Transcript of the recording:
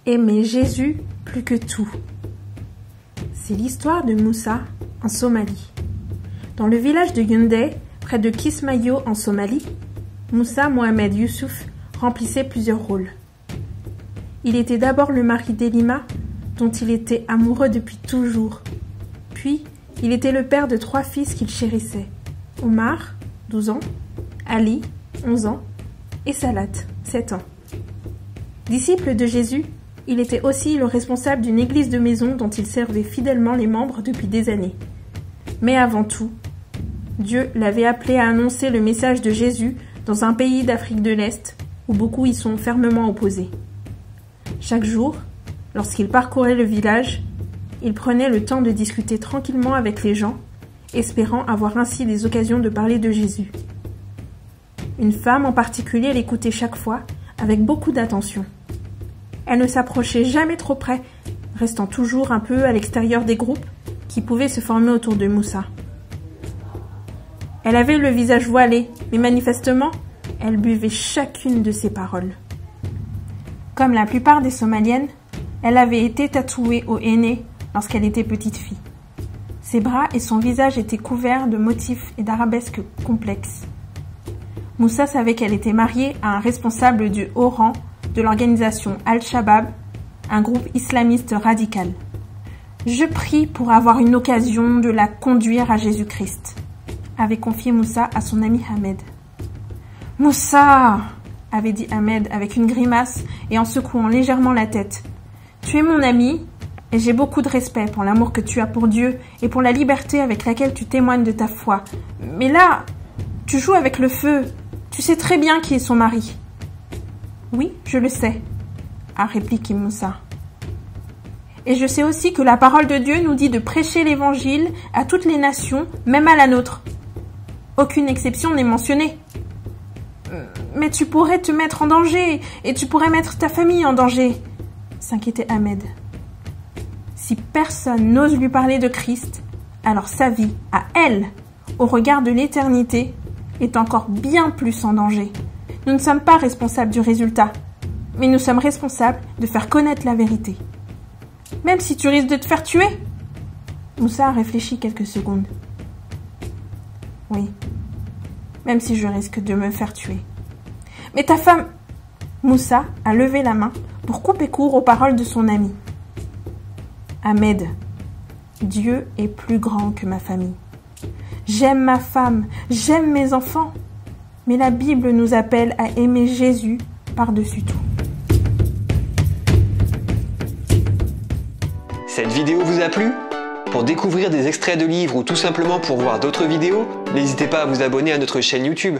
Aimer Jésus plus que tout. C'est l'histoire de Moussa en Somalie. Dans le village de Yaoundé, près de Kismayo en Somalie, Moussa Mohamed Youssouf remplissait plusieurs rôles. Il était d'abord le mari d'Elima, dont il était amoureux depuis toujours. Puis, il était le père de 3 fils qu'il chérissait. Omar, 12 ans, Ali, 11 ans, et Salat, 7 ans. Disciple de Jésus, il était aussi le responsable d'une église de maison dont il servait fidèlement les membres depuis des années. Mais avant tout, Dieu l'avait appelé à annoncer le message de Jésus dans un pays d'Afrique de l'Est où beaucoup y sont fermement opposés. Chaque jour, lorsqu'il parcourait le village, il prenait le temps de discuter tranquillement avec les gens, espérant avoir ainsi des occasions de parler de Jésus. Une femme en particulier l'écoutait chaque fois avec beaucoup d'attention. Elle ne s'approchait jamais trop près, restant toujours un peu à l'extérieur des groupes qui pouvaient se former autour de Moussa. Elle avait le visage voilé, mais manifestement, elle buvait chacune de ses paroles. Comme la plupart des Somaliennes, elle avait été tatouée au henné lorsqu'elle était petite fille. Ses bras et son visage étaient couverts de motifs et d'arabesques complexes. Moussa savait qu'elle était mariée à un responsable du haut rang de l'organisation Al-Shabaab, un groupe islamiste radical. Je prie pour avoir une occasion de la conduire à Jésus-Christ, avait confié Moussa à son ami Ahmed. Moussa, avait dit Ahmed avec une grimace et en secouant légèrement la tête. Tu es mon ami et j'ai beaucoup de respect pour l'amour que tu as pour Dieu et pour la liberté avec laquelle tu témoignes de ta foi. Mais là, tu joues avec le feu. Tu sais très bien qui est son mari. Oui, je le sais, a répliqué Moussa. Et je sais aussi que la parole de Dieu nous dit de prêcher l'évangile à toutes les nations, même à la nôtre. Aucune exception n'est mentionnée. Mais tu pourrais te mettre en danger et tu pourrais mettre ta famille en danger, s'inquiétait Ahmed. Si personne n'ose lui parler de Christ, alors sa vie, à elle, au regard de l'éternité, est encore bien plus en danger. Nous ne sommes pas responsables du résultat, mais nous sommes responsables de faire connaître la vérité. Même si tu risques de te faire tuer. Moussa a réfléchi quelques secondes. Oui, même si je risque de me faire tuer. Mais ta femme... Moussa a levé la main pour couper court aux paroles de son ami. Ahmed, Dieu est plus grand que ma famille. J'aime ma femme, j'aime mes enfants. Mais la Bible nous appelle à aimer Jésus par-dessus tout. Cette vidéo vous a plu ? Pour découvrir des extraits de livres ou tout simplement pour voir d'autres vidéos, n'hésitez pas à vous abonner à notre chaîne YouTube.